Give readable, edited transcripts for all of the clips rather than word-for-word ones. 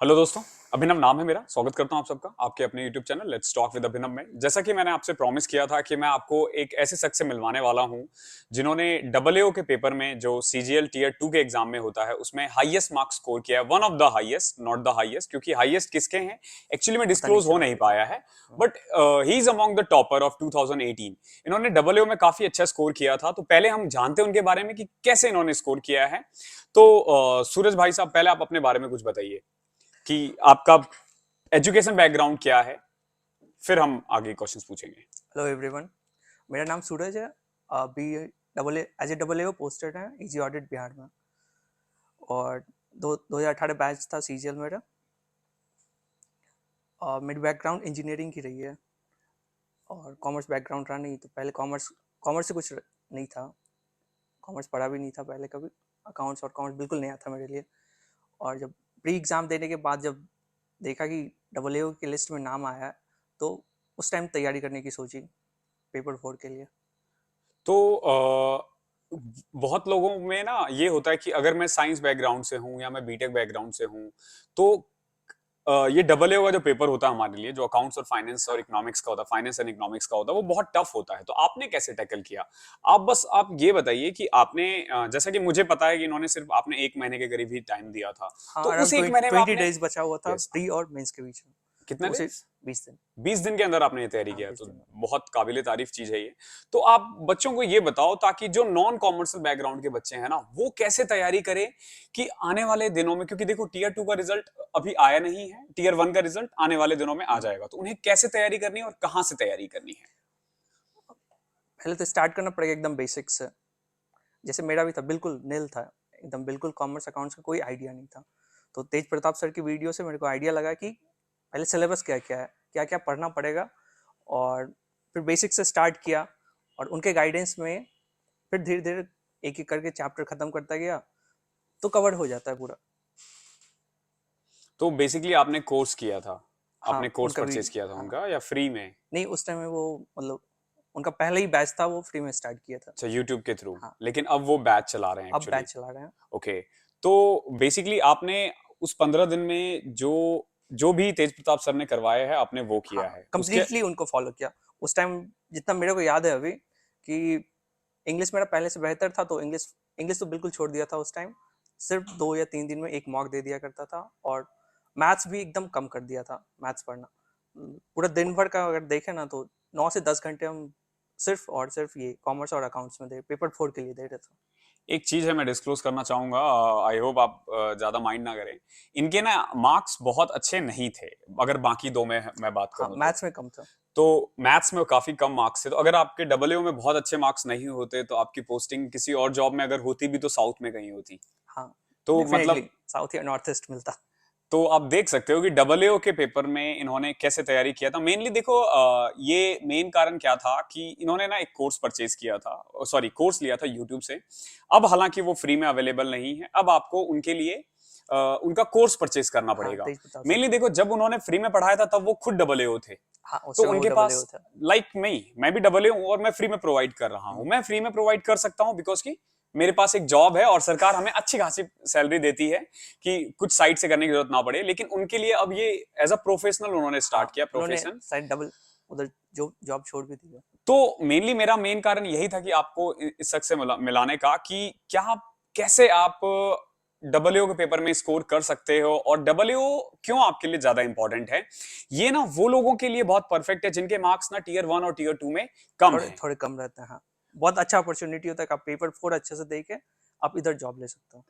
Hello दोस्तों। अभिनव नाम है मेरा। स्वागत करता हूं आप सबका आपके अपने YouTube channel let's talk with Abhinav में। जैसा कि मैंने आपसे प्रॉमिस किया था कि मैं आपको एक ऐसे शख्स से मिलवाने वाला हूं जिन्होंने डबल एओ के पेपर में जो सीजीएल टीयर 2 के एग्जाम में होता है उसमें हाईएस्ट मार्क्स स्कोर किया है। One of the highest, not the highest, क्योंकि हाईएस्ट किसके हैं एक्चुअली में पता नहीं डिस्क्लोज हो चला नहीं अभी तक। पाया है। But he is among the topper of 2018। इन्होंने डबल एओ में काफी अच्छा स्कोर किया था। तो पहले हम जानते हैं उनके बारे में कि कैसे इन्होंने स्कोर किया है। तो सूरज भाई साहब, पहले आप अपने बारे में कुछ बताइए कि आपका एजुकेशन बैकग्राउंड क्या है, फिर हम आगे क्वेश्चंस पूछेंगे। हेलो एवरीवन, मेरा नाम सूरज है। अभी डबल एज ए डबल ए पोस्टेड है इजी ऑडिट बिहार में। और 2018 बैच था सीजीएल मेरा। मेरी बैकग्राउंड इंजीनियरिंग की रही है और कॉमर्स बैकग्राउंड रहा नहीं, तो पहले कॉमर्स कॉमर्स से कुछ नहीं था। कॉमर्स पढ़ा भी नहीं था पहले कभी। अकाउंट्स और कॉमर्स बिल्कुल नया था मेरे लिए। और जब प्री एग्ज़ाम देने के बाद जब देखा कि डबल ए की लिस्ट में नाम आया है, तो उस टाइम तैयारी करने की सोची पेपर 4 के लिए। तो बहुत लोगों में ना ये होता है कि अगर मैं साइंस बैकग्राउंड से हूं या मैं बीटेक बैकग्राउंड से हूं तो ये डबल ए का जो पेपर होता है हमारे लिए, जो अकाउंट्स और फाइनेंस और इकोनॉमिक्स का होता है, फाइनेंस एंड इकोनॉमिक्स का होता है, वो बहुत टफ होता है। तो आपने कैसे टैकल किया? आप ये बताइए कि आपने जैसा कि मुझे पता है कि इन्होंने सिर्फ आपने 1 महीने के करीब ही टाइम दिया था। हाँ, तो उस अराउंड 1 महीने में 20 आपने डेज बचा हुआ था यस प्री और मेंस के बीच में। कितने तो उसे डेज? 20 दिन। 20 दिन के अंदर आपने ये तैयारी हाँ, किया, 20 तो दिन में। बहुत काबिले तारीफ चीज है ये। तो आप बच्चों को ये बताओ ताकि जो नॉन कॉमर्शियल बैकग्राउंड के बच्चे हैं ना, वो कैसे तैयारी करें कि आने वाले दिनों में, क्योंकि देखो टीयर 2 का रिजल्ट अभी आया नहीं है, टीयर 1 का रिजल्ट आने वाले दिनों में आ हाँ, जाएगा, तो उन्हें कैसे तैयारी करनी है और कहां से तैयारी करनी है? पहले तो स्टार्ट करना पड़ेगा एकदम बेसिक से। जैसे मेरा भी था, बिल्कुल नील था। एकदम बिल्कुल कॉमर्स अकाउंट्स का कोई आइडिया नहीं था। तो तेज प्रताप सर की वीडियो से मेरे को आइडिया लगा कि पहले सिलेबस क्या क्या है, क्या क्या पढ़ना पड़ेगा। और फिर बेसिक से स्टार्ट किया। और उनके गाइडेंस में फिर धीरे धीरे एक एक करके चैप्टर खत्म करता गया, तो कवर हो जाता है पूरा। तो बेसिकली आपने कोर्स किया था, हाँ, आपने कोर्स उनका भी। परचेज किया था हाँ, उनका या फ्री में? नहीं, उस टाइम में वो मतलब उनका पहला ही बैच था, वो फ्री में स्टार्ट किया था। अच्छा, यूट्यूब के थ्रू। हाँ, लेकिन अब वो बैच चला रहे हैं अब एक्चुअली। बैच चला रहे हैं। ओके। तो बेसिकली आपने उस 15 दिन में जो जो भी तेज प्रताप सर ने करवाया है आपने वो हाँ, किया है उसके। कंप्लीटली उनको फॉलो किया। उस टाइम जितना मेरे को याद है अभी, कि इंग्लिश मेरा पहले से बेहतर था, तो इंग्लिश इंग्लिश तो बिल्कुल छोड़ दिया था उस टाइम। सिर्फ 2 या 3 दिन में एक मॉक दे दिया करता था। और मैथ्स भी एकदम कम कर दिया था, मैथ्स पढ़ना। पूरा दिन भर का अगर देखें ना, तो 9 से 10 घंटे हम सिर्फ और सिर्फ ये कॉमर्स और अकाउंट्स में दे, पेपर 4 के लिए दे रहे थे। एक चीज है मैं डिस्क्लोज करना चाहूंगा, आई होप आप ज्यादा माइंड ना करें। इनके ना मार्क्स बहुत अच्छे नहीं थे। अगर बाकी दो में मैं बात हाँ, करूं मैथ्स में कम था। तो मैथ्स में काफी कम मार्क्स थे। तो अगर आपके डबल में बहुत अच्छे मार्क्स नहीं होते तो आपकी पोस्टिंग किसी और जॉब में अगर होती भी तो साउथ में कहीं होती। हाँ, तो डेफिनेटली मतलब साउथ या नॉर्थ ईस्ट मिलता। तो आप देख सकते हो कि डबल एओ के पेपर में इन्होंने कैसे तैयारी किया था। मेनली देखो, ये मेन कारण क्या था कि इन्होंने ना एक कोर्स परचेज किया था, सॉरी कोर्स लिया था यूट्यूब से। अब हालांकि वो फ्री में अवेलेबल नहीं है, अब आपको उनके लिए उनका कोर्स परचेज करना हाँ, पड़ेगा। तेज प्रताप सर मेनली का। देखो, जब उन्होंने फ्री में पढ़ाया था तब वो खुद डबल एओ थे। हाँ, उस तो समय वो उनके डबल ए पास, था। लाइक मैं भी डबल ए हूं और मैं फ्री में प्रोवाइड कर रहा हूं। हम्म, मैं फ्री में प्रोवाइड कर सकता हूं बिकॉज की मेरे पास एक जॉब है और सरकार हमें अच्छी खासी सैलरी देती है कि कुछ साइड से करने की जरूरत ना पड़े। लेकिन उनके लिए अब ये एज अ प्रोफेशनल उन्होंने हाँ, स्टार्ट किया, उन्होंने प्रोफेशन। शायद डबल उधर जो जॉब छोड़ भी दी है। तो मेनली मेरा मेन कारण यही था कि आपको इस शख्स से मिलाने का कि क्या कैसे आप डबल के पेपर में स्कोर कर सकते हो और डबल क्यों आपके लिए ज्यादा इंपॉर्टेंट है। ये ना वो लोगों के लिए बहुत परफेक्ट है जिनके मार्क्स ना टीयर 1 और टीयर 2 में कम थोड़े है। थोड़े कम रहते हैं, हाँ। बहुत अच्छा अपॉर्चुनिटी होता है कि आप पेपर 4 अच्छे से दे के आप इधर जॉब ले सकते हो।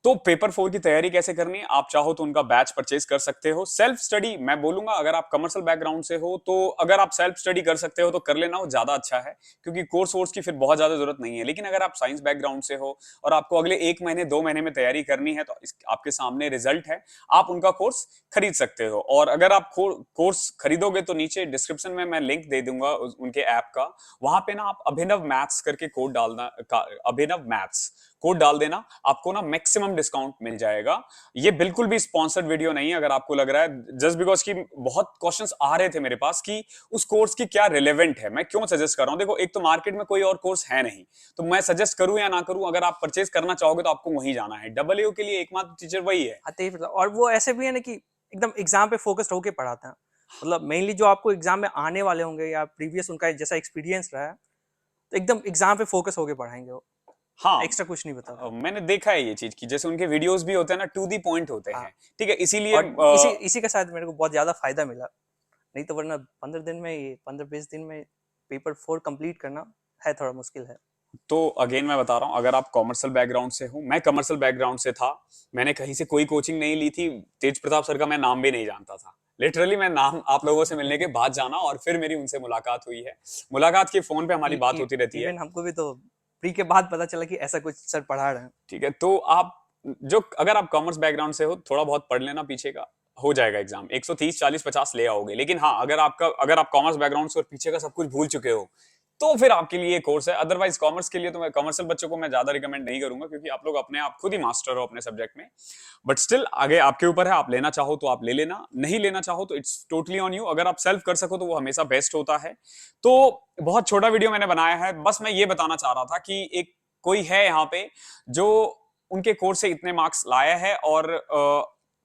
तो पेपर 4 की तैयारी कैसे करनी है, आप चाहो तो उनका बैच परचेज कर सकते हो। सेल्फ स्टडी मैं बोलूंगा, अगर आप कमर्शियल बैकग्राउंड से हो तो अगर आप सेल्फ स्टडी कर सकते हो तो कर लेना, वो ज्यादा अच्छा है, क्योंकि कोर्स वोर्स की फिर बहुत ज्यादा जरूरत नहीं है। लेकिन अगर आप साइंस बैकग्राउंड से हो और आपको अगले 1 महीने 2 महीने में तैयारी करनी है तो आपके सामने रिजल्ट है, आप उनका कोर्स खरीद सकते हो। और अगर आप कोर्स खरीदोगे तो नीचे डिस्क्रिप्शन में मैं लिंक दे दूंगा उनके ऐप का। वहां पे ना आप अभिनव मैथ्स करके कोड डालना, अभिनव मैथ्स कोड डाल देना, आपको ना मैक्सिमम डिस्काउंट मिल जाएगा। ये बिल्कुल भी स्पॉन्सर्ड वीडियो नहीं है। अगर आपको लग रहा है, जस्ट बिकॉज की बहुत क्वेश्चंस आ रहे थे मेरे पास कि उस कोर्स की क्या रिलेवेंट है, मैं क्यों सजेस्ट कर रहा हूं। देखो, एक तो मार्केट में कोई और कोर्स है नहीं, तो मैं सजेस्ट करूं या ना करूं, अगर आप परचेज करना चाहोगे तो आपको वहीं जाना है। डबल के लिए एकमात्र टीचर वही है। हाँ, तेज प्रताप। और वो ऐसे भी है ना कि एकदम एग्जाम पे फोकस्ड होके पढ़ाते हैं। मतलब मेनली जो आपको एग्जाम में आने वाले होंगे या प्रीवियस उनका जैसा एक्सपीरियंस रहा है, तो एकदम एग्जाम पे फोकस होके पढ़ाएंगे वो, हाँ, एक्स्ट्रा कुछ नहीं बताते। मैंने देखा है ये चीज की, जैसे उनके वीडियोस भी होते हैं ना, टू दी पॉइंट होते हाँ, हैं, ठीक है, इसीलिए और इसी इसी का शायद मेरे को बहुत ज्यादा फायदा मिला, नहीं तो वरना 15 दिन में, ये 15-20 दिन में पेपर 4 कंप्लीट करना है थोड़ा मुश्किल है। तो अगेन मैं बता रहा हूँ, अगर आप कॉमर्शियल बैकग्राउंड से हो, मैं कमर्शियल बैकग्राउंड से था, मैंने कहीं से कोई कोचिंग नहीं ली थी, तेज प्रताप सर का मैं नाम भी नहीं जानता था, लिटरली मैं नाम आप लोगों से मिलने के बाद जाना, और फिर मेरी उनसे मुलाकात हुई है। मुलाकात की फोन पे हमारी बात होती रहती है। इवन हमको भी तो प्री के बाद पता चला कि ऐसा कुछ सर पढ़ा रहे हैं। ठीक है, तो आप जो, अगर आप कॉमर्स बैकग्राउंड से हो, थोड़ा बहुत पढ़ लेना पीछे का, हो जाएगा एग्जाम, 130 40 50 ले आओगे। लेकिन हाँ, अगर आप कॉमर्स बैकग्राउंड से और पीछे का सब कुछ भूल चुके हो, तो फिर आपके लिए कोर्स है। अदरवाइज कॉमर्स के लिए तो मैं कमर्शियल बच्चों को मैं ज्यादा रिकमेंड नहीं करूंगा, क्योंकि आप लोग अपने आप खुद ही मास्टर हो अपने सब्जेक्ट में। बट स्टिल आगे आपके ऊपर है, आप लेना चाहो तो आप ले लेना, नहीं लेना चाहो तो इट्स टोटली ऑन यू। अगर आप सेल्फ कर सको तो वो हमेशा बेस्ट होता है। तो बहुत छोटा वीडियो मैंने बनाया है, बस मैं ये बताना चाह रहा था कि एक कोई है यहाँ पे जो उनके कोर्स से इतने मार्क्स लाया है, और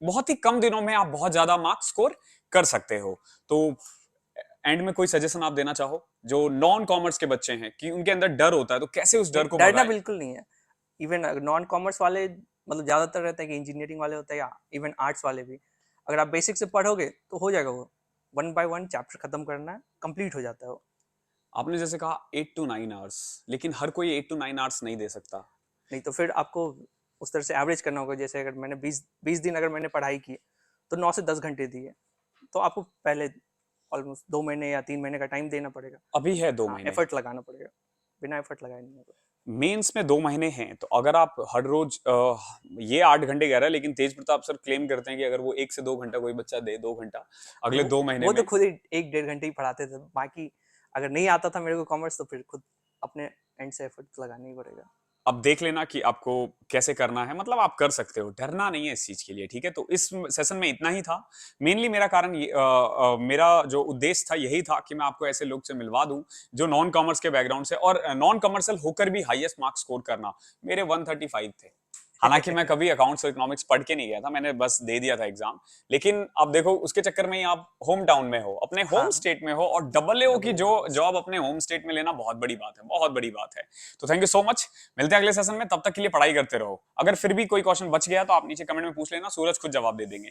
बहुत ही कम दिनों में आप बहुत ज्यादा मार्क्स स्कोर कर सकते हो। तो एंड में कोई सजेशन आप देना चाहो जो नॉन कॉमर्स के बच्चे हैं, कि उनके अंदर डर होता है, तो कैसे उस डर को डरना भगाए? बिल्कुल नहीं है। इवन नॉन कॉमर्स वाले, मतलब ज्यादातर रहता है कि इंजीनियरिंग वाले होते हैं या इवन आर्ट्स वाले भी, अगर आप बेसिक से पढ़ोगे तो हो जाएगा वो, 1 बाय 1 चैप्टर खत्म करना है, कंप्लीट हो जाता है वो। आपने जैसे कहा 8 to 9 आवर्स, लेकिन हर कोई 8 to 9 आवर्स नहीं दे सकता। नहीं तो फिर आपको उस तरह से एवरेज करना होगा। जैसे अगर मैंने 20 दिन अगर मैंने पढ़ाई की, तो 9 से 10 घंटे दिए, तो आपको पहले ऑलमोस्ट 2 महीने या 3 महीने का टाइम देना पड़ेगा। अभी है दो हाँ, महीने एफर्ट लगाना पड़ेगा, बिना एफर्ट लगाए नहीं होगा। मेंस में 2 महीने हैं, तो अगर आप हर रोज ये 8 घंटे कह रहा है, लेकिन तेज प्रताप सर क्लेम करते हैं कि अगर वो 1 से 2 घंटा कोई बच्चा दे, 2 घंटा अगले 2 महीने वो तो में। खुद ही 1-1.5 घंटे ही पढ़ाते थे। बाकी अगर नहीं आता था मेरे को कॉमर्स, तो फिर खुद अपने एंड से एफर्ट तो लगाना ही पड़ेगा। अब देख लेना कि आपको कैसे करना है, मतलब आप कर सकते हो, डरना नहीं है इस चीज के लिए, ठीक है। तो इस सेशन में इतना ही था। मेनली मेरा कारण मेरा जो उद्देश्य था यही था कि मैं आपको ऐसे लोग से मिलवा दूं जो नॉन कॉमर्स के बैकग्राउंड से, और नॉन कमर्शियल होकर भी हाईएस्ट मार्क्स स्कोर करना। मेरे 135 थे। हालांकि मैं कभी अकाउंट्स और इकोनॉमिक्स पढ़ के नहीं गया था, मैंने बस दे दिया था एग्जाम। लेकिन अब देखो, उसके चक्कर में ही आप होम टाउन में हो, अपने होम हाँ, स्टेट में हो, और डबल एओ की डबल जो जॉब अपने होम स्टेट में लेना बहुत बड़ी बात है, बहुत बड़ी बात है। तो थैंक यू सो मच। मिलते हैं अगले सेशन में, तब तक के लिए पढ़ाई करते रहो। अगर फिर भी कोई क्वेश्चन बच गया तो आप नीचे कमेंट में पूछ लेना, सूरज खुद जवाब दे देंगे।